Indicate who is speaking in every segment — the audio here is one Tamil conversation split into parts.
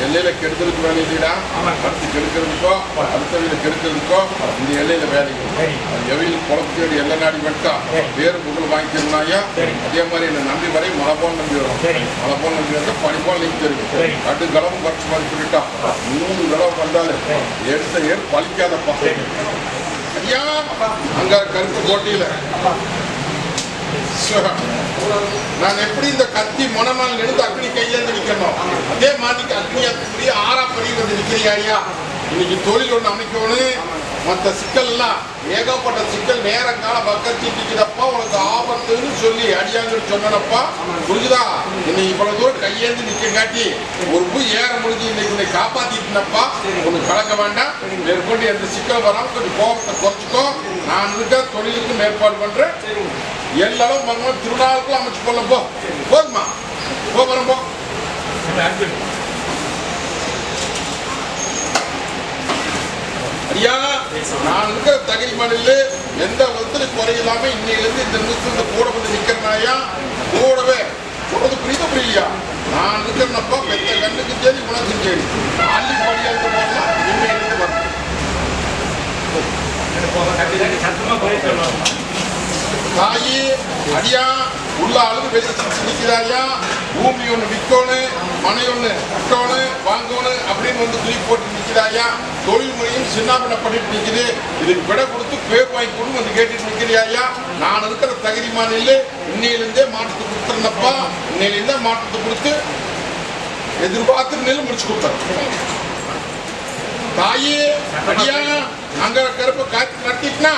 Speaker 1: எல்லையில கெடுக்கிறதுக்கு வேலை இல்லைடா, அடுத்து கெடுக்கிறதுக்கோ அடுத்தவங்களை கெடுக்கிறதுக்கோ இந்த எல்லையில வேலைங்க. எவையில் குளத்தேடி எல்லை நாடி வந்துட்டா வேறு புகழ் வாங்கிக்கிறனாயா, அதே மாதிரி என்னை நம்பி வரை மழை போல் நம்பி வரும். மழை போல் நம்பி வந்தா பனி போல் நீங்க இருக்கு. ரெண்டு கலவும் குறைச்சி மாதிரி சொல்லிட்டா 3 கலவு வந்தாலும் எடுத்த ஏர் பழிக்காதப்பா. ஐயா அங்க கருத்து போட்டியில நான் எப்படி இந்த கத்தி மொனமால் எடுத்து அக்னி கையிலேருந்து நிற்கணும், அதே மாதிரி அக்னியாத்துக்குரிய 6ஆம் படி வந்து நிற்கிறியா ஐயா. இன்னைக்கு தொழில் ஒன்று அமைக்கணும். மற்ற சிக்கல் எல்லாம் ஏகப்பட்ட சிக்கல் நேரங்கால பக்கத்து நிற்கிறப்பா உனக்கு ஆபத்துன்னு சொல்லி அடியாங்கன்னு சொன்னப்பா, புரிஞ்சுதா? இன்னைக்கு இவ்வளவு தூரம் கையேந்து நிற்க காட்டி ஒரு போய் ஏற முடிஞ்சு இன்னைக்கு காப்பாத்திட்டுனப்பா. ஒன்று கலக்க வேண்டாம், மேற்கொண்டு எந்த சிக்கல் வராமல் கொஞ்சம் கோபத்தை குறைச்சிக்கோ. நான் இருக்க தொழிலுக்கு மேற்பாடு பண்றேன். எல்லாரும் மறுபடியும் திருநாளுக்குள்ள அமைச்சு கொள்ள போதுமா? போறோம் போ. ஐயா நான் இருக்கிற தகுதி மண்ணில் எந்த விதத்திலும் குறையில்லாம இன்னையிலிருந்து இந்த நிமிஷத்துல கூட வந்து நிக்கிறனாயா, கூடவே சொல்றது புரியலையா? நான் இருக்கிறப்பா பெத்த கண்ணுக்கு சரி உனக்கும் சரி ஆண்டி படியாக போகலாம். இன்னையிலிருந்து வரணும். தாயி அடியா உள்ள அளவு வெளிச்சு நிற்கிறாயா. பூமி ஒன்று விற்கணும், மனை ஒன்று கட்டணும், வாங்கணும் அப்படின்னு வந்து துணி போட்டு நிற்கிறாயா. தொழில் முறையும் சின்னாபின்ன பண்ணிட்டு நிற்குது. இதுக்கு விட கொடுத்து பேர் வாங்கி கொண்டு வந்து கேட்டுட்டு நிற்கிறியா. நான் இருக்கிற தகுதி மாநில இன்னையிலிருந்தே மாற்றத்தை கொடுத்துருந்தப்பா. இன்னையிலிருந்தே மாற்றத்தை கொடுத்து எதிர்பார்த்து நெல் முடிச்சு கொடுத்தேன். தாயே அடியா அங்க கருப்பு காய்ச்சி நடத்திட்டுனா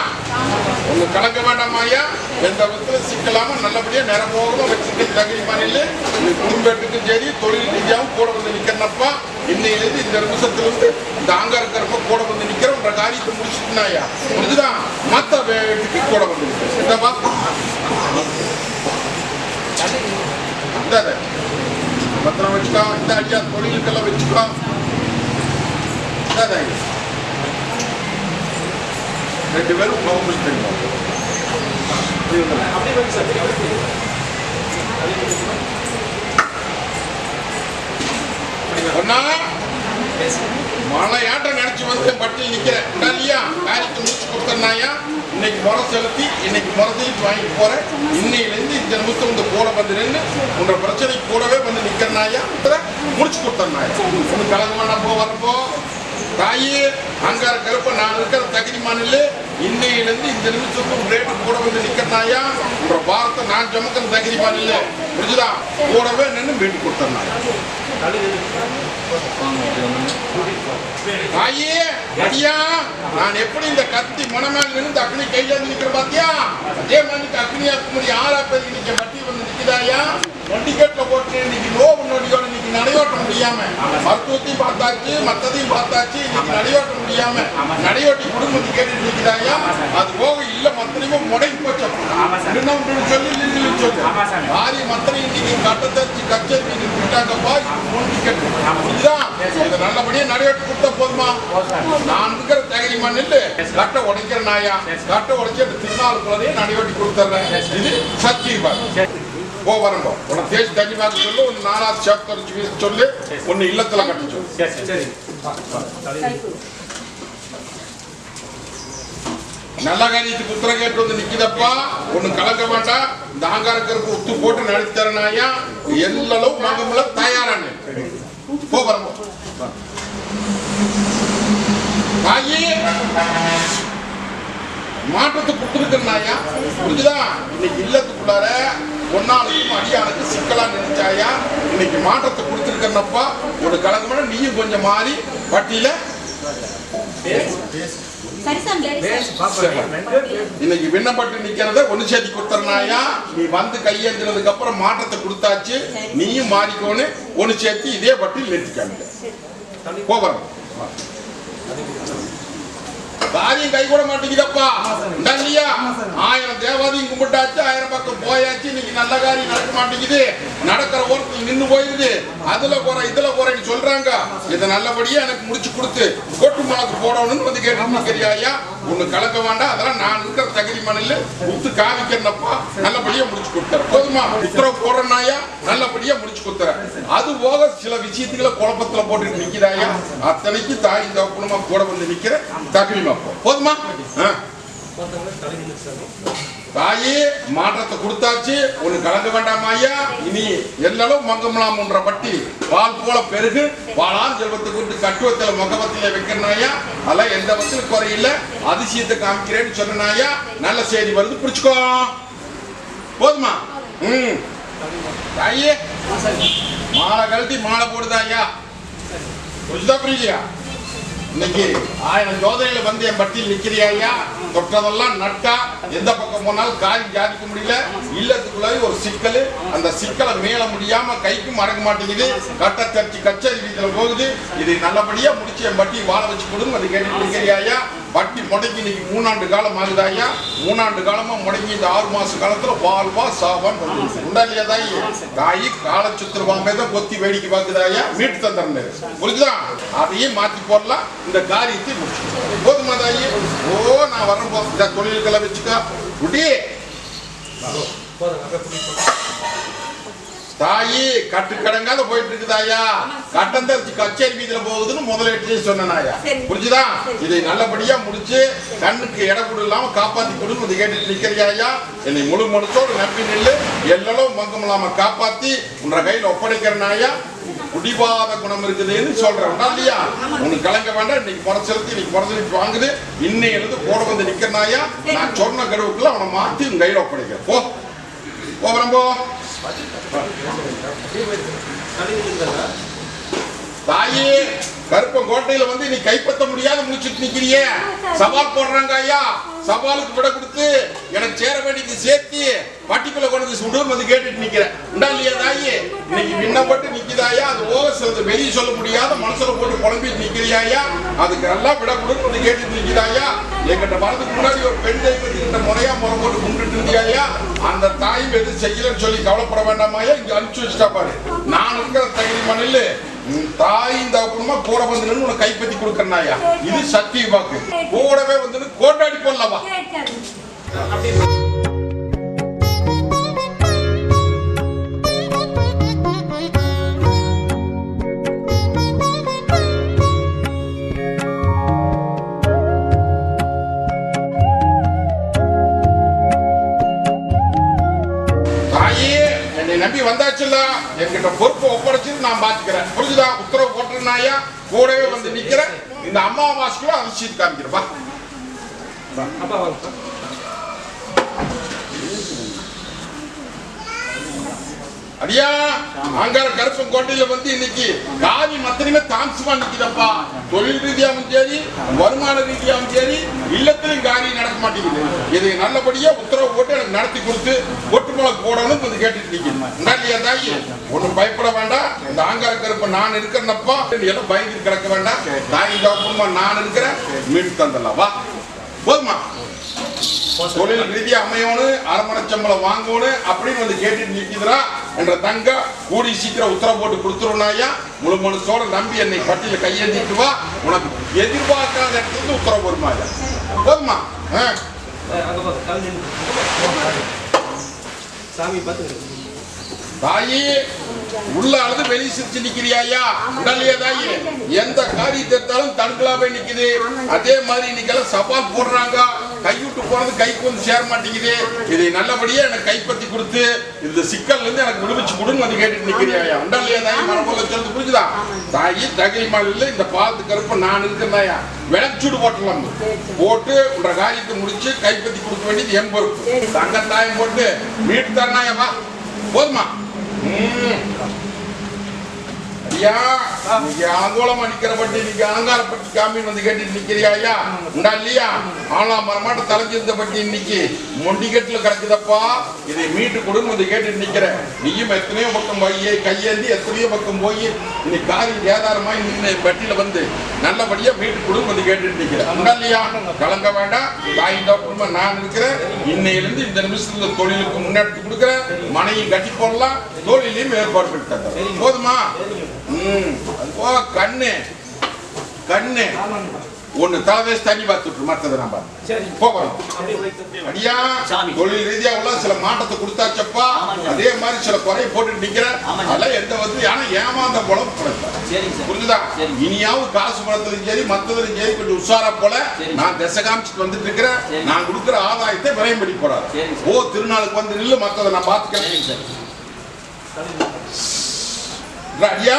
Speaker 1: ஒண்ணு கலக்க வேண்டாமாயா. எந்த விதத்துல சிக்கலாம நல்லபடியா நிறமோகமா வச்சுட்டு தகுதி மாநில குடும்பத்துக்கும் சரி தொழில் ரீதியாவும் கூட வந்து நிக்கிறப்பா. இன்னையிலிருந்து இந்த நிமிஷத்துல இருந்து இந்த ஆங்கார கருப்ப கூட வந்து நிக்கிற உங்க காரியத்தை முடிச்சுட்டுனாயா. முடிஞ்சுதான் மத்த வீட்டுக்கு கூட வந்து நிற்பா. பத்திரம் வச்சுக்கோ. இந்த ஐயா தொழிலுக்கெல்லாம் வச்சுக்கோ. ரெண்டு பேரும் மழையாட்டம் நினைச்சு வந்து பட்டியல் நிக்கிறேன். இல்லையா காரியத்தை முடிச்சு கொடுத்தனாயா. இன்னைக்கு முறை செலுத்தி இன்னைக்கு முறைச்சு வாங்கிட்டு போறேன். இன்னையிலிருந்து இந்த நிமிஷம் இந்த கூட வந்து நின்று உன்ற பிரச்சனை கூடவே வந்து நிக்கிறனாயா. முடிச்சு கொடுத்தனாயா. ஒண்ணு கலந்து வேணாம் வரப்போ. தாயே அங்கார கருப்ப நான் இருக்கிற தகுதி மாநில இன்னையிலிருந்து இந்த நிமிஷத்துக்கு ரேட்டு கூட வந்து நிக்கிறனாயா. உன்ற பாரத்தை நான் சுமக்கிற தகுதி மாநில புரிஞ்சுதா. கூடவே நின்று வீட்டு கொடுத்தனாயா. தாயே அடியா நான் எப்படி இந்த கத்தி மொனமேல இருந்து அக்னி கையில நிக்கிற பாத்தியா. அதே மாதிரி அக்னியாக்குமரி 6ஆம் படி நிக்க மட்டி வந்து நிக்குதாயா. வண்டிக்கேட்ல போட்டு இன்னைக்கு நோவு நொடியோட இன்னைக்கு நடையோட்ட முடியாம மருத்துவத்தையும் பார்த்தாச்சு, மற்றதையும் பார்த்தாச்சு. இன்னைக்கு நடையோட்ட முடியாம நடையோட்டி குடும்பத்தை கேட்டுட்டு நிற்கிறாயா. அது போக இல்ல மத்தனையும் முடங்கி போச்சு சொல்லி சொல்லு ஆரிய மத்தனை இன்னைக்கு கட்டத்தச்சு கச்சேரி விட்டாங்கப்பா. இதுதான் இதை நல்லபடியா நடையோட்டி கொடுத்தா போதுமா. நான் இருக்கிற தகுதி மண்ணில் கட்டை உடைக்கிற நாயா. கட்டை உடைச்சு திருநாளுக்குள்ளதே நடையோட்டி கொடுத்துறேன். இது சத்தியம். வரம்போ உனக்கு தேசி தண்ணி பார்த்து சொல்லு. ஒன்று 4ஆவது சாப்டர் சொல்லு. ஒன்று இல்லத்துல கட்ட சொல்லு. நல்ல காரியத்துக்கு உத்தரம் கேட்டு வந்து நிக்குதப்பா. ஒண்ணு கலக்க வேண்டாம். இந்த ஆங்கார கருப்பு உத்து போட்டு நடத்தி தரனாயா. எல்லளவு மகமுல தயாரான வரம்போ. தாயே மாற்றத்தை கொடுத்துருக்கனாயா. புரிஞ்சுதா. இன்னைக்கு இல்லத்துக்குள்ளார ஒன்னாளுக்கும் அடியானுக்கு சிக்கலா நினைச்சாயா. இன்னைக்கு மாற்றத்தை கொடுத்துருக்கப்பா. ஒரு கலக்கமான நீயும் கொஞ்சம் மாறி பட்டியல இன்னைக்கு விண்ணப்பட்டு நிக்கிறத ஒண்ணு சேர்த்தி கொடுத்தனாயா. நீ வந்து கையேந்தினதுக்கு அப்புறம் மாற்றத்தை கொடுத்தாச்சு. நீயும் மாறிக்கோன்னு ஒண்ணு சேர்த்தி இதே பட்டியல் நிறுத்திக்காங்க. போறோம். காரியம் கை கூட மாட்டேங்குதப்பா. இல்லையா 1000 தேவாதையும் கும்பிட்டாச்சு, 1000 பக்கம் போயாச்சு. இன்னைக்கு நல்ல காரியம் நடக்க மாட்டேங்குது. நடக்கிற ஓரத்தில் நின்று போயிருது. அதுல போற இதுல போறேன்னு சொல்றாங்க. இதை நல்லபடியா எனக்கு முடிச்சு கொடுத்து கொட்டு மிளகு போடணும்னு வந்து கேட்டுக்கிறியா ஒண்ணு கலக்க வேண்டாம். அதெல்லாம் நான் இருக்கிற தகுதி மண்ணில் குத்து காவிக்கிறப்பா நல்லபடியா முடிச்சு கொடுத்துறேன். போதுமா? உத்தரவு போடுறனாயா நல்லபடியா முடிச்சு கொடுத்துறேன். அது போக சில விஷயத்துக்களை குழப்பத்துல போட்டு நிக்கிறாயா அத்தனைக்கு தாய் தகப்பனுமா கூட வந்து நிக்கிற தகுதிமா போதுமா? தாயி மாற்றத்தை கொடுத்தாச்சு, ஒண்ணு கலக்க வேண்டாமாயா. இனி எல்லளவு மங்கமலாம்ன்ற பட்டி பால் போல பெருகு பாலான் செல்வத்தை கொண்டு கட்டுவத்தில முகவத்தில வைக்கிறனாயா. அதெல்லாம் எந்த வசதியும் குறையில்லை. அதிசயத்தை காமிக்கிறேன்னு சொன்னாயா. நல்ல செய்தி வருது, பிடிச்சுக்கோ. போதுமா? தாயே மாலை கழட்டி மாலை போடுதாயா. புரிஞ்சுதா புரியலையா? இன்னைக்கு 1000 ஜோதனையில வந்து என் பட்டியல் நிக்கிறியா. தொட்டதெல்லாம் நட்டா எந்த பக்கம் போனாலும் காரி ஜாதிக்க முடியல. இல்லத்துக்குள்ள ஒரு சிக்கல், அந்த சிக்கலை மேல முடியாம கைக்கும் மறக்க மாட்டேங்குது. கட்ட தச்சு கச்சேரி வீதியில போகுது. இதை நல்லபடியா முடிச்சு என் பட்டி வாழ வச்சு கொடுங்க. அது கேட்டு நிக்கிறியா. பட்டி முடங்கி இன்னைக்கு 3 ஆண்டு காலம் ஆகுதாயா. 3 ஆண்டு காலமா முடங்கி இந்த 6 மாச காலத்துல வாழ்வா சாவான் உண்டா இல்லையா தாயி? தாயி கால சுத்திரவாமே தான் கொத்தி வேடிக்கை பார்க்குதாயா. மீட்டு தந்துடுறேன், புரிஞ்சுதா? அதையும் மாத்தி போடலாம். இந்த காரியத்தை முடிச்சு போதுமா தாயி? ஓ நான் வரப்போ இந்த தொழில்களை வச்சுக்கா குடி. தாயி கட்டு கடங்காத போயிட்டு இருக்குதாயா. கட்டம் தரிச்சு கச்சேரி வீதியில போகுதுன்னு முதலீட்டு சொன்னாயா. புரிஞ்சுதா? இதை நல்லபடியா முடிச்சு கண்ணுக்கு இடம் கொடு இல்லாம காப்பாத்தி கொடுன்னு கேட்டுட்டு நிக்கிறியா. என்னை முழு மனசோடு நம்பி நில்லு. எல்லளவு மங்கம் இல்லாம காப்பாத்தி உன்ற கையில ஒப்படைக்கிறனாயா. குடிபாத குணம் இருக்குதுன்னு சொல்றேன் இல்லையா. உனக்கு கலங்க வேண்டாம். இன்னைக்கு முறைச்சலுக்கு இன்னைக்கு முறைச்சலுக்கு வாங்குது. இன்னையிலிருந்து போட வந்து நிக்கிறனாயா. நான் சொன்ன கடுவுக்குள்ள அவனை மாத்தி உன் கையில ஒப்படைக்க போ. போறம்போ தாயே கருப்பங்கோட்டையில வந்து நீ கைப்பற்ற முடியாத முடிச்சுட்டு நிக்கிறியே. சவால் போடுறாங்க ஐயா. சவாலுக்கு விட கொடுத்து எனக்கு சேர வேண்டியது சேர்த்து பட்டிக்குள்ள கொண்டு சுடும் வந்து கேட்டுட்டு நிக்கிறேன் உண்டா இல்லையா தாயி? இன்னைக்கு விண்ணப்பட்டு நிக்குதாயா. அது ஓக சொல்றது வெளியே சொல்ல முடியாத மனசுல போட்டு குழம்பிட்டு நிக்கிறியாயா. அதுக்கு நல்லா விட கொடுத்து வந்து கேட்டுட்டு நிக்கிறாயா. எங்கிட்ட வரதுக்கு முன்னாடி ஒரு பெண் தெய்வத்துக்கிட்ட முறையா முறை போட்டு கும்பிட்டு இருந்தியாயா. அந்த தாயும் எது செய்யலன்னு சொல்லி கவலைப்பட வேண்டாமாயா. இங்க அனுப்பிச்சு வச்சுட்டா பாரு. நான் இருக்கிற தகுதி மண்ணில் தாய் இந்த குடும்பமா கூட வந்து உனக்கு கைப்பற்றி கொடுக்கறனாயா. இது சத்திய வாக்கு. கூடவே வந்து கோட்டாடி போடலவா. நம்பி வந்தாச்சுல்ல. என்கிட்ட பொறுப்பு ஒப்படைச்சு நான் பாத்துக்கிறேன். புரிஞ்சுதா? உத்தரவு போட்டுனாயா. கூடவே வந்து நிக்கிறேன். இந்த அமாவாசைக்குள்ள அதிசயத்தை காமிக்கிறப்பா. அடியா அங்கார கருப்பங்கோட்டையில வந்து இன்னைக்கு காவி மத்தனையுமே தாமசமா நிக்குதப்பா. தொழில் ரீதியாவும் சரி, வருமான ரீதியாவும் சரி, இல்லத்திலும் காரியம் நடக்க மாட்டேங்குது. இதை நல்லபடியா உத்தரவு போட்டு எனக்கு நடத்தி கொடுத்து ஒட்டுமலை போடணும் வந்து கேட்டுட்டு நிக்கிறேன். தாயி ஒன்னும் பயப்பட வேண்டாம். இந்த ஆங்கார கருப்ப நான் இருக்கிறேன்னப்பா எல்லாம் பயந்து கிடக்க வேண்டாம். தாய் குடும்பமா நான் இருக்கிறேன். மீன் தந்தலாம் வா. போதுமா? தொழில் ரீதியா அமையணும், அரமணை சம்பளம் வாங்கணும் அப்படின்னு வந்து கேட்டுட்டு நிற்கிறா என்ற தங்க கூடி சீக்கிரம் உத்தரவு போட்டு கொடுத்துருனாயா. முழு மனசோட நம்பி என்னை பட்டியல கையெழுந்திட்டு வா. உனக்கு எதிர்பார்க்காத இடத்துல உத்தரவு வருமாயா. போதுமா? தாயி உள்ள அழுது வெளியே சிரிச்சு நிக்கிறியா. உடலையா தாயி? எந்த காரியத்தை எடுத்தாலும் தடுக்கலாவே நிக்குது. அதே மாதிரி இன்னைக்கெல்லாம் சவால் போடுறாங்க. கைவிட்டு போனது கைக்கு வந்து சேர மாட்டேங்குது. இதை நல்லபடியா எனக்கு கைப்பற்றி கொடுத்து இந்த சிக்கல்ல இருந்து எனக்கு விடுவிச்சு கொடுன்னு வந்து கேட்டுட்டு நிக்கிறியா. உடலையா தாயி? மனப்போல சொல்றது புரிஞ்சுதா? தாயி தகை மாலையில இந்த பாலத்து கருப்ப நான் இருக்கிறதாயா. விளச்சூடு போட்டலாம் போட்டு உன்ற காரியத்தை முடிச்சு கைப்பற்றி கொடுக்க வேண்டியது என் பொறுப்பு. தங்கத்தாயம் போட்டு மீட்டு தரனாயவா. போதுமா? ஐயா நீங்க ஆங்கோளமா நிக்கிற பட்டி நீங்க அலங்காரப்பட்டி காமின்னு வந்து கேட்டு நிக்கிறியா. உண்டா இல்லையா? ஆனா மரமாட்ட தலைஞ்சிருந்த பட்டி இன்னைக்கு மொண்டிகட்டுல கிடக்குதப்பா. இதை மீட்டு கொடுன்னு வந்து கேட்டு நிக்கிற. நீயும் எத்தனையோ பக்கம் போய் கையேந்தி எத்தனையோ பக்கம் போய் இன்னைக்கு காரியம் ஏதாரமா இன்னைக்கு பட்டியில வந்து நல்லபடியா மீட்டு கொடுன்னு வந்து கேட்டு நிக்கிற. உண்டா இல்லையா? கலங்க வேண்டாம். தாய் குடும்பம் நான் இருக்கிறேன். இன்னையிலிருந்து இந்த நிமிஷத்துல தொழிலுக்கு முன்னெடுத்து கொடுக்குறேன். மனையும் கட்டி போடலாம். தொழிலையும் ஏற்பாடு பண்ணி தந்தேன். போதுமா? அது போக கண்ணு கண்ணு ஒண்ணு தலைவேஸ் தண்ணி பார்த்துட்டு மத்ததை நம்ம போகணும். அடியா தொழில் ரீதியா உள்ள சில மாற்றத்தை கொடுத்தாச்சப்பா. அதே மாதிரி சில குறைய போட்டு நிக்கிறேன். அதெல்லாம் எந்த வந்து ஆனா ஏமாந்த போல புரிஞ்சுதா? இனியாவது காசு பணத்திலும் சரி மத்ததும் சரி கொஞ்சம் உஷாரா போல. நான் திசை காமிச்சுட்டு வந்துட்டு இருக்கிறேன். நான் கொடுக்குற ஆதாயத்தை விரையும் படி போறாரு. ஓ திருநாளுக்கு வந்து நில்லு, மத்ததை நான் பாத்துக்கிறேன். அடியா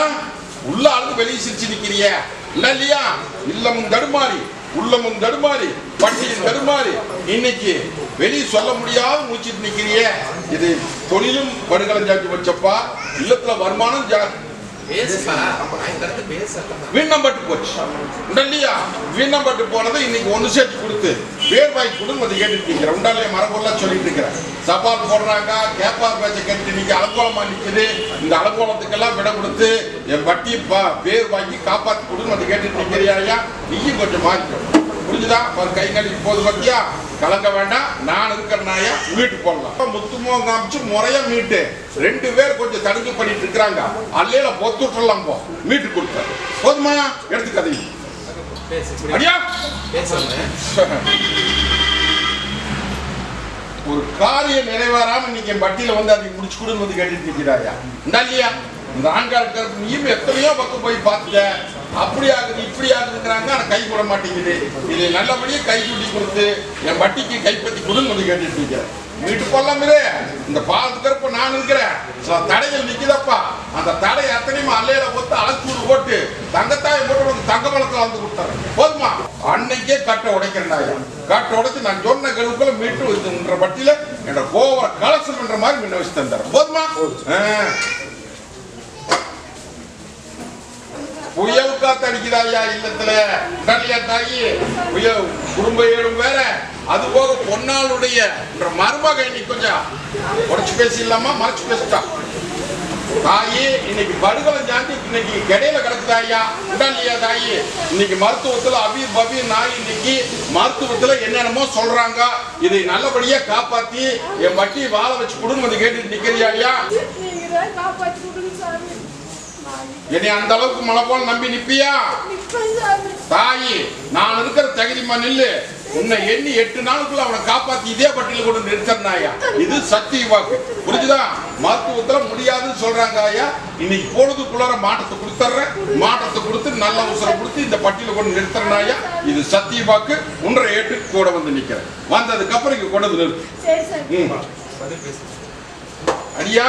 Speaker 1: உள்ள ஆளுக்கு வெளியே சிரிச்சு நிக்கிறிய இல்லையா? இல்லமும் தடுமாறி உள்ளமும் தடுமாறி பட்டியும் தடுமாறி இன்னைக்கு வெளியே சொல்ல முடியாத முடிச்சிட்டு நிக்கிறிய. இது தொழிலும் படுகலம் ஜாக்கி வச்சப்பா. இல்லத்துல வருமானம் வீணம்பட்டு போச்சு இல்லையா? வீணம்பட்டு போனதை இன்னைக்கு ஒண்ணு சேர்த்து கொடுத்து பேர் வாய்க்கு கொடுன்னு வந்து கேட்டுட்டு நிக்கிறேன். உண்டாலே மரபொல்லாம் சொல்லிட்டு இருக்கிறேன். சவால் போடுறாங்க, கேப்பா பேச்ச கேட்டு இன்னைக்கு அலங்கோலமா நிக்குது. இந்த அலங்கோலத்துக்கெல்லாம் விட கொடுத்து என் வட்டி பேர் வாங்கி காப்பாத்தி கொடுன்னு வந்து கேட்டுட்டு நிக்கிறியா? நீயும் கொஞ்சம் மாறிக்கணும். புரிஞ்சுதா? கை கழிக்கு போது பத்தியா கலங்க வேண்டாம். நான் இருக்கிற நாயா மீட்டு போடலாம். முத்துமோ காமிச்சு முறையா மீட்டு 2 பேர் கொஞ்சம் தடுக்கு பண்ணிட்டு இருக்கிறாங்க. அல்லையில பொத்துட்டலாம் போ மீட்டு கொடுத்த போதுமா? எடுத்துக்கதை அடியா ஒரு காரியம் நிறைவேறாம இன்னைக்கு என் பட்டியல வந்து அதை முடிச்சு கொடுன்னு வந்து கேட்டுட்டு நிக்கிறாயா? இல்லையா? இந்த ஆண்கார நீயும் எத்தனையோ பக்கம் போய் பார்த்துட்ட. அப்படி ஆகுது இப்படி ஆகுதுங்கிறாங்க. ஆனா கை கூட மாட்டேங்குது. இது நல்லபடியே கை கூட்டி கொடுத்து என் வட்டிக்கு கைப்பற்றி கொடுன்னு வந்து கேட்டுட்டு இருக்கிறேன். வீட்டு போடலாமே. இந்த பாதுகாப்பு நான் இருக்கிறேன். சில தடைகள் நிக்குதப்பா. அந்த தடை அத்தனையும் அல்லையில போட்டு அழைச்சூடு போட்டு தங்கத்தாயை போட்டு தங்க பழத்தை வந்து கொடுத்தாரு. போதுமா? அன்னைக்கே கட்டை உடைக்கிறேன். கட்டை உடைச்சு நான் சொன்ன கழுவுக்குள்ள மீட்டு வச்சுன்ற பட்டியல என்ற கோவர கலசம் என்ற மாதிரி முன்ன வச்சு தந்தார். போதுமா? புயல் காத்து அடிக்கிறாயா இல்லத்துல தாயி புயல் குடும்ப ஏழும் வேற. அது போக பொன்னாளுடைய மருமக இன்னைக்கு கொஞ்சம் உடச்சு பேசிடலாமா? மறைச்சு பேசிட்டா தாயி இன்னைக்கு படுகலம் ஜாந்தி இன்னைக்கு கிடையில கிடக்குதாயா இல்லையா தாயி? இன்னைக்கு மருத்துவத்துல அபி நாய் இன்னைக்கு மருத்துவத்துல என்னென்னமோ சொல்றாங்க. இதை நல்லபடியா காப்பாத்தி என் வட்டி வாழ வச்சு கொடுன்னு வந்து கேட்டு நிக்கிறியா? என்னை அந்த அளவுக்கு மழை போல நம்பி நிப்பியா? தாயி நான் இருக்கிற தகுதிமா நில்லு. உன்னை எண்ணி 8 நாளுக்குள்ள அவனை காப்பாத்தி இதே பட்டியல கொண்டு நிறுத்தனாயா? இது சத்திய வாக்கு. புரிஞ்சுதா? மருத்துவத்துல முடியாதுன்னு சொல்றாங்க ஐயா. இன்னைக்கு பொழுதுக்குள்ளார மாற்றத்தை கொடுத்துறேன். மாற்றத்தை கொடுத்து நல்ல அவசரம் கொடுத்து இந்த பட்டியல கொண்டு நிறுத்தனாயா? இது சத்திய வாக்கு. 1.5 ஏட்டுக்கு கூட வந்து நிக்கிறேன். வந்ததுக்கு அப்புறம் இங்க கொண்டு வந்து நிறுத்து. அடியா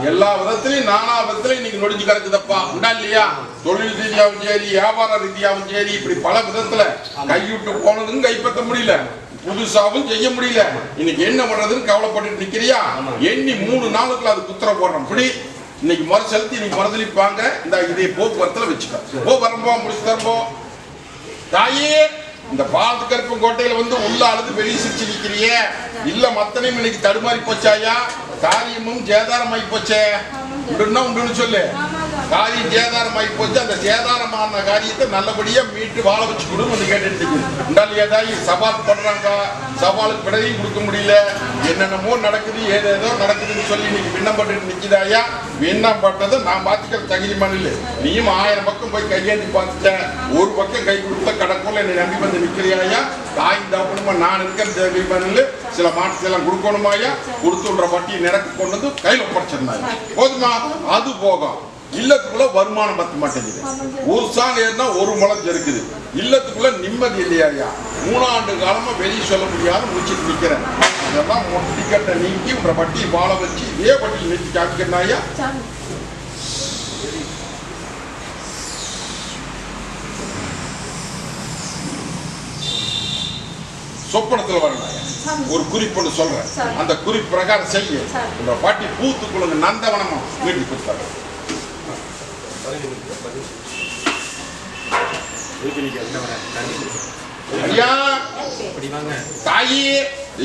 Speaker 1: எல்லா விதத்திலையும் நானா விதத்திலையும் இன்னைக்கு நொடிஞ்சு கிடக்குதப்பா. உண்டா இல்லையா? தொழில் ரீதியாவும் சரி வியாபார ரீதியாவும் சரி இப்படி பல விதத்துல கைவிட்டு போனதும் கைப்பற்ற முடியல, புதுசாவும் செய்ய முடியல. இன்னைக்கு என்ன பண்றதுன்னு கவலைப்பட்டு நிக்கிறியா? எண்ணி 3 நாளுக்குள்ள அது குத்திர போடுறோம். இப்படி இன்னைக்கு முறை செலுத்தி இன்னைக்கு மறுதளிப்பாங்க. இந்த இதே போக்குவரத்துல வச்சுக்க வரம்போ முடிச்சு தரம்போ. தாயே இந்த பாலத்துக்கருப்பு கோட்டையில வந்து உள்ள அழுது வெளியே சிரிச்சு நிக்கிறிய இல்ல மத்தனையும் இன்னைக்கு தடுமாறி போச்சாயா? காரியமும் சேதாரமாயி போச்சே. உண்டுன்னு சொல்லு. காரியம் சேதாரமாயி போச்சு. அந்த சேதாரமான காரியத்தை நல்லபடியா மீட்டு வாழ வச்சு கொடுன்னு வந்து கேட்டு உண்டாலியாதாயி சவால் பண்றாங்க. சவாலுக்கு விடையும் கொடுக்க முடியல. என்னென்னமோ நடக்குது ஏதேதோ நடக்குதுன்னு சொல்லி இன்னைக்கு விண்ணப்பட்டு நிக்குதாயா? விண்ணப்பட்டதை நான் பாத்துக்கிற தகுதி மண்ணில் நீயும் 1000 பக்கம் போய் கையேந்தி பார்த்துட்டேன். ஒரு பக்கம் கை கொடுத்த கடக்குள்ள என்னை நம்பி வந்து நிக்கிறியாயா? தாய் தாப்பணுமா நான் இருக்கிற தகுதி மண்ணில் சில மாற்றத்தெல்லாம் கொடுக்கணுமாயா? கொடுத்துன்ற வட்டியை நிறக்கு கொண்டு வந்து கையில ஒப்படைச்சிருந்தாங்க. போதுமா? அது போகும். இல்லத்துக்குள்ள வருமானம் பத்த மாட்டேங்குது. ஒரு சாணம் ஏறினா 1 முளம் இருக்குது. இல்லத்துக்குள்ள நிம்மதி இல்லையா? 3 ஆண்டு காலமா வெளியே சொல்ல முடியாத முடிச்சுட்டு நிக்கிறேன். அதெல்லாம் மொட்டிக்கட்டை நீக்கி உன்ற வட்டியை வாழ வச்சு இதே வட்டியில் நிறுத்தி காமிக்கிறாயா? சொப்பனத்துல வரணும். ஒரு குறிப்பு சொல்றேன். அந்த குறிப்பு பிரகாரம் செய்ய உங்க பாட்டி பூத்துக்குள்ள நந்தவனமா வீட்டுக்கு கொடுத்தாங்க. தாயி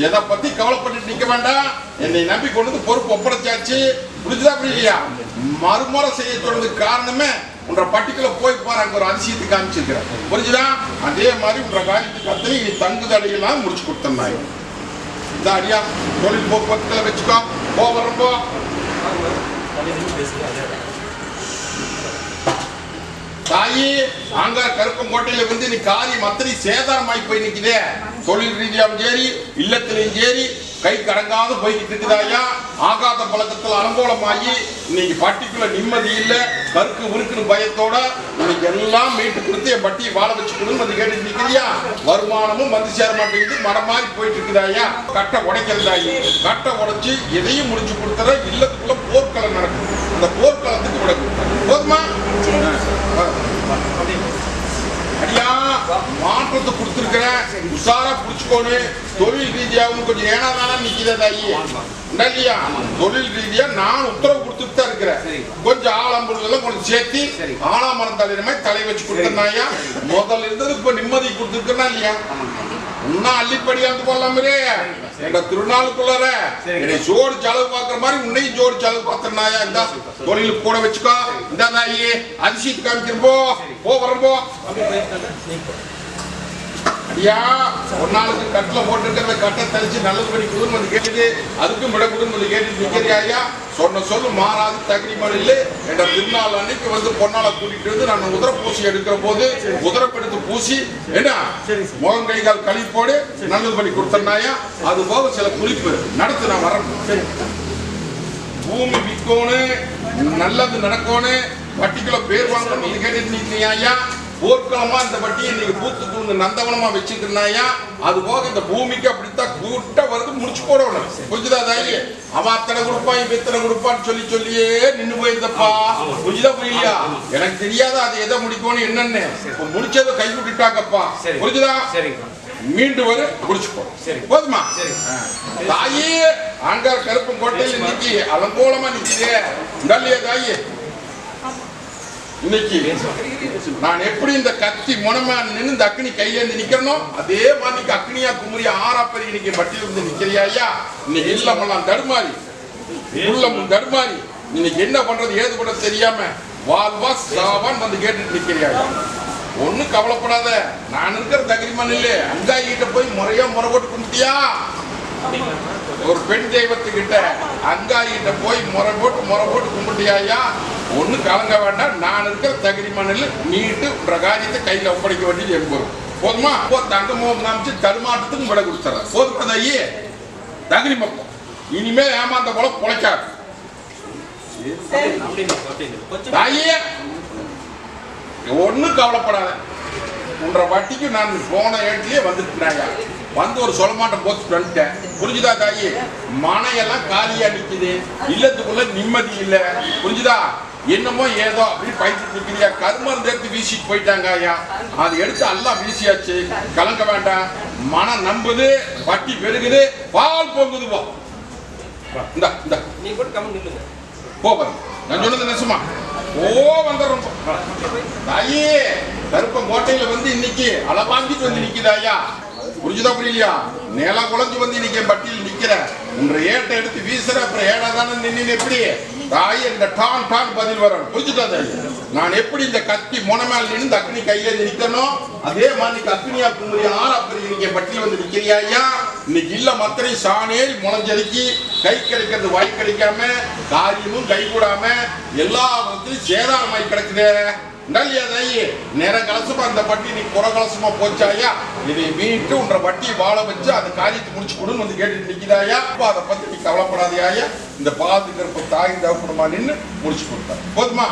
Speaker 1: எதை பத்தி கவலைப்பட்டு நிக்க வேண்டாம். என்னை நம்பி கொண்டு பொறுப்பு ஒப்படைச்சாச்சு. புரிஞ்சுதா? புரியலையா? மறுமுறை செய்ய சொன்னதுக்கு காரணமே உன்ற பட்டிக்குள்ள போய் பாரு. அங்க ஒரு அதிசயத்தை காமிச்சிருக்கிறேன். புரிஞ்சுதா? அதே மாதிரி உன்ற காரியத்துக்கு அத்தனை நீ தங்கு தடையெல்லாம் முடிச்சு கொடுத்தனாய். இந்த அடியா தொழில் போக்குவரத்துல வச்சுக்கோ. போ வரப்போ தாயி அங்க கருப்பங்கோட்டையில வந்து நீ காரியம் அத்தனை சேதாரமாய் போய் நிக்குதே. தொழில் ரீதியாவும் சரி, இல்லத்திலையும் சரி, கை கடங்காது போய்கிட்டு இருக்குதாயா. ஆகாத பழக்கத்தில் அலங்கோலமாகி இன்னைக்கு பட்டிக்குள்ள நிம்மதி இல்லை, கருக்கு உருக்குன்னு பயத்தோட இன்னைக்கு எல்லாம் மீட்டு கொடுத்து என் பட்டியை வாழ வச்சுக்கணும்னு வந்து கேட்டு நிற்கிறியா. வருமானமும் வந்து சேர மாட்டேங்குது, மரம் மாதிரி போயிட்டு இருக்குதாயா. கட்டை உடைக்கிறதாயி, கட்டை உடைச்சு எதையும் முடிச்சு கொடுத்துற. இல்லத்துக்குள்ள போர்க்களம் நடக்கும், அந்த போர்க்களத்துக்கு விட போதுமா. அடியா மாற்றத்தை கொடுத்துருக்கிறேன், உஷாரா புடிச்சுக்கோன்னு. தொழில் ரீதியாகவும் கொஞ்சம் ஏனாதானா நிக்கிறதாயி இல்லையா. தொழில் ரீதியா நான் உத்தரவு கொடுத்துட்டு தான் இருக்கிறேன். கொஞ்சம் ஆலம்புள்ள கொஞ்சம் சேர்த்தி ஆலாமரம் தலைமை தலை வச்சு கொடுத்தனாயா. முதல்ல இருந்தது இப்ப நிம்மதி கொடுத்துருக்கா இல்லையா. இன்னும் அள்ளிப்படியாந்து போடலாமே எங்க திருநாளுக்குள்ளார என்னை ஜோடு செலவு பார்க்குற மாதிரி உன்னையும் ஜோடு செலவு பார்த்துனாயா. இந்த தொழிலுக்கு கூட வச்சுக்கோ. இந்த நாயி அதிசயத்து காமிக்கிறப்போ போ வரப்போ ஐயா ஒரு நாளுக்கு கட்டில் போட்டுருக்கிறத கட்டை தெளிச்சு நல்லது பண்ணி கொடுன்னு வந்து கேட்டுது. அதுக்கும் விட கொடுன்னு வந்து கேட்டு நிற்கிறியா ஐயா. சொன்ன சொல்லு மாறாது தகுதிமணில் என்ற திருநாள் அன்னைக்கு வந்து பொன்னால கூட்டிட்டு வந்து நான் உதர பூசி எடுக்கிற போது உதரப்படுத்து பூசி என்ன முகம் கை கால் கழிப்போடு நல்லது பண்ணி கொடுத்தனாயா. அது போக சில குறிப்பு நடத்து நான் வரணும். பூமி விற்கணும், நல்லது நடக்கணும், வட்டிக்குள்ள பேர் வாங்கணும் கேட்டு நிற்கிறியா ஐயா. போர்க்களமா இந்த வட்டியை நீங்க பூத்து தூண்டு நந்தவனமா வச்சுக்கிட்டாயா. அது போக இந்த பூமிக்கு அப்படித்தான் கூட்ட வருது முடிச்சு போடணும். புரிஞ்சுதா தாயி. அவன் அத்தனை கொடுப்பான் இவன் இத்தனை கொடுப்பான்னு சொல்லி சொல்லியே நின்று போயிருந்தப்பா. புரிஞ்சுதா புரியலையா. எனக்கு தெரியாத அது எதை முடிக்கணும் என்னன்னு முடிச்சதை கை விட்டுட்டாங்கப்பா. புரிஞ்சுதா. மீண்டும் வரு முடிச்சு போடும் போதுமா. தாயி அங்க கருப்பங்கோட்டையில் நிக்கி அலங்கோலமா நிக்குது இல்லையா தாயி. இன்னைக்கு நான் எப்படி இந்த கத்தி முனமா நின்று இந்த அக்னி கையிலேருந்து நிக்கிறனோ அதே மாதிரி அக்னியா குமரியா ஆறாப்பறி இன்னைக்கு பட்டியல் இருந்து நிக்கிறியா ஐயா. இன்னைக்கு இல்லமெல்லாம் தடுமாறி உள்ளமும் தடுமாறி இன்னைக்கு என்ன பண்றது ஏது கூட தெரியாம வாழ்வா சாவான் வந்து கேட்டுட்டு நிக்கிறியா. ஒன்னும் கவலைப்படாத, நான் இருக்கிற தகிரிமன் இல்ல. அங்காயிட்ட போய் முறையா முறை போட்டு கும்பிட்டியா. ஒரு பெண் தெய்வத்துக்கிட்ட அங்காயிட்ட போய் முறை போட்டு கும்பிட்டியா. ஒண்ணு கலங்க வேண்டாம், நான் இருக்கிற தகுதி மண்ணில் மீட்டு காரியத்தை கையில ஒப்படைக்க வேண்டியது என்பது போதுமா. தங்க மோகம் காமிச்சு தடுமாட்டத்துக்கும் விட கொடுத்துற போதுப்பதாயி. தகுதி மப்பம் இனிமேல் ஏமாந்த போல பொழைக்காது தாயே. ஒன்னும் கவலைப்படாத, உன்ற வட்டிக்கு நான் போன ஏட்டிலேயே வந்துட்டுனாயா. வந்து ஒரு சொல்லமாட்டம் போச்சு வந்துட்டேன். புரிஞ்சுதா தாயி. மனையெல்லாம் காலியா நிக்குது, இல்லத்துக்குள்ள நிம்மதி இல்லை. புரிஞ்சுதா. என்னமோ ஏதோ அப்படி பயிற்சி நிற்கிறியா. கருமருந்து எடுத்து வீசிட்டு போயிட்டாங்க ஐயா. அது எடுத்து எல்லாம் வீசியாச்சு, கலங்க வேண்டாம். மனம் நம்புது, வட்டி பெருகுது, பால் பொங்குது. போ இந்த போ பாருங்க, நான் சொன்னது நெசமா. ஓ வந்துடுறோம் தாயி. கருப்பங்கோட்டையில வந்து இன்னைக்கு அளவாங்கிட்டு வந்து நிக்குதாயா. புரிஞ்சுதா புரியலையா. நில குழஞ்சு வந்து இன்னைக்கு பட்டியல் நிக்கிற உன்ற ஏட்டை எடுத்து வீசுற. அப்புறம் ஏடா தானே நின்று எப்படி தாய் இந்த டான் டான் பதில் வரணும். புரிஞ்சுட்டா தாயி. நான் எப்படி இந்த கத்தி முனமேல் நின்று அக்னி கையில நிற்கணும் அதே மாதிரி அக்னியா குமரி ஆறாப்பறி இன்னைக்கு பட்டியல் வந்து நிக்கிறியா ஐயா. இன்னைக்கு இல்ல மத்தனை சாணேறி முளைஞ்சடிக்கி கை கிடைக்கிறது வாய் கிடைக்காம காரியமும் கை கூடாம எல்லா விதத்திலும் சேதாரமாய் கிடக்குது இல்லையா தாயி. நேர கலசமா அந்த பட்டி நீ புற கலசமா போச்சாயா. இதை மீட்டு உன்ற வட்டி வாழ வச்சு அந்த காரியத்தை முடிச்சு கொடுன்னு வந்து கேட்டு நிற்கிறாயா. அதை பத்தி நீ கவலைப்படாதையா. இந்த பாதுகாப்பு தாய் தகப்பனமா நின்று முடிச்சு கொடுத்தாரு போதுமா.